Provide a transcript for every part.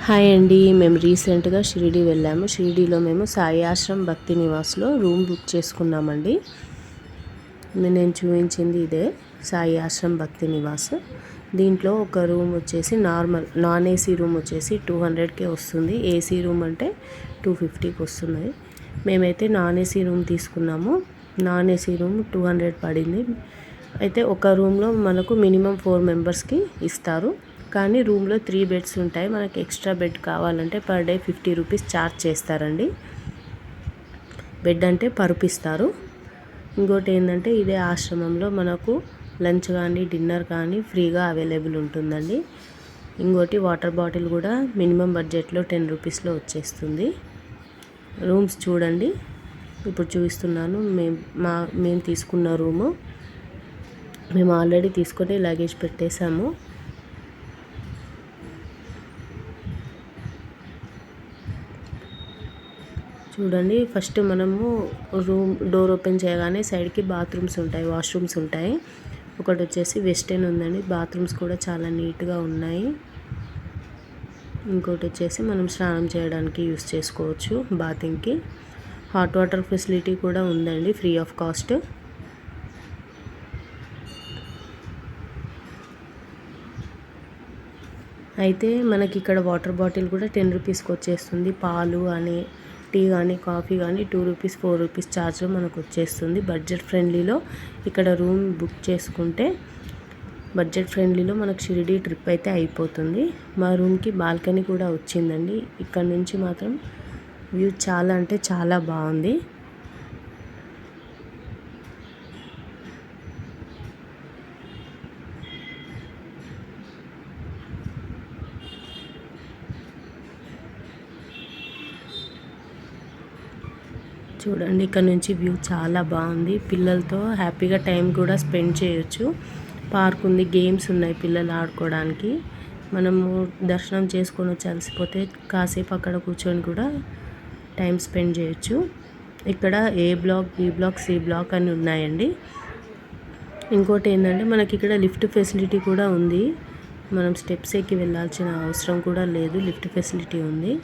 Hi అండి, మేము రీసెంట్గా షిరిడి వెళ్ళాము. షిరిడీలో మేము సాయి ఆశ్రమ్ భక్తి నివాస్లో రూమ్ బుక్ చేసుకున్నామండి. నేను చూపించింది ఇదే సాయి ఆశ్రమ్ భక్తి నివాస్. దీంట్లో ఒక రూమ్ వచ్చేసి నాన్ ఏసీ రూమ్ వచ్చేసి 200కే వస్తుంది. ఏసీ రూమ్ అంటే 250కి వస్తుంది. మేమైతే నాన్ ఏసీ రూమ్ తీసుకున్నాము. నాన్ ఏసీ రూమ్ 200 పడింది. అయితే ఒక రూమ్లో మనకు మినిమం 4 మెంబర్స్కి ఇస్తారు. కానీ రూమ్లో 3 బెడ్స్ ఉంటాయి. మనకి ఎక్స్ట్రా బెడ్ కావాలంటే పర్ డే 50 రూపీస్ ఛార్జ్ చేస్తారండి. బెడ్ అంటే పరుపిస్తారు. ఇంకోటి ఏంటంటే ఇదే ఆశ్రమంలో మనకు లంచ్ కానీ డిన్నర్ కానీ ఫ్రీగా అవైలబుల్ ఉంటుందండి. ఇంకోటి వాటర్ బాటిల్ కూడా మినిమం బడ్జెట్లో 10 రూపీస్లో వచ్చేస్తుంది. రూమ్స్ చూడండి, ఇప్పుడు చూపిస్తున్నాను. మేము తీసుకున్న రూము మేము ఆల్రెడీ తీసుకొని లగేజ్ పెట్టేశాము. చూడండి, ఫస్ట్ మనము రూమ్ డోర్ ఓపెన్ చేయగానే సైడ్కి బాత్రూమ్స్ ఉంటాయి, వాష్రూమ్స్ ఉంటాయి. ఒకటి వచ్చేసి వెస్టర్న్ ఉందండి. బాత్రూమ్స్ కూడా చాలా నీట్గా ఉన్నాయి. ఇంకోటి వచ్చేసి మనం స్నానం చేయడానికి యూస్ చేసుకోవచ్చు. బాతింగ్కి హాట్ వాటర్ ఫెసిలిటీ కూడా ఉందండి, ఫ్రీ ఆఫ్ కాస్ట్. అయితే మనకి ఇక్కడ వాటర్ బాటిల్ కూడా 10 రూపీస్కి వచ్చేస్తుంది. పాలు అని టీ కానీ కాఫీ కానీ 2 రూపీస్ 4 రూపీస్ ఛార్జ్లో మనకు వచ్చేస్తుంది. బడ్జెట్ ఫ్రెండ్లీలో ఇక్కడ రూమ్ బుక్ చేసుకుంటే బడ్జెట్ ఫ్రెండ్లీలో మనకు షిరిడి ట్రిప్ అయితే అయిపోతుంది. మా రూమ్కి బాల్కనీ కూడా వచ్చిందండి. ఇక్కడ నుంచి మాత్రం వ్యూ చాలా అంటే చాలా బాగుంది. చూడండి, ఇక్కడ నుంచి వ్యూ చాలా బాగుంది. పిల్లలతో హ్యాపీగా టైం కూడా స్పెండ్ చేయొచ్చు. పార్క్ ఉంది, గేమ్స్ ఉన్నాయి పిల్లలు ఆడుకోవడానికి. మనము దర్శనం చేసుకొని వచ్చి అలసిపోతే కాసేపు అక్కడ కూర్చొని కూడా టైం స్పెండ్ చేయొచ్చు. ఇక్కడ A block, B block, C block అని ఉన్నాయండి. ఇంకోటి ఏంటంటే మనకి ఇక్కడ లిఫ్ట్ ఫెసిలిటీ కూడా ఉంది. మనం స్టెప్స్ ఎక్కి వెళ్ళాల్సిన అవసరం కూడా లేదు, లిఫ్ట్ ఫెసిలిటీ ఉంది.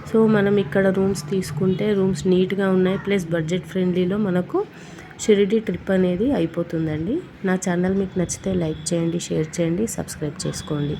సో మనం ఇక్కడ రూమ్స్ తీసుకుంటే రూమ్స్ నీట్గా ఉన్నాయి, ప్లస్ బడ్జెట్ ఫ్రెండ్లీలో మనకు షిరిడి ట్రిప్ అనేది అయిపోతుందండి. నా ఛానల్ మీకు నచ్చితే లైక్ చేయండి, షేర్ చేయండి, సబ్స్క్రైబ్ చేసుకోండి.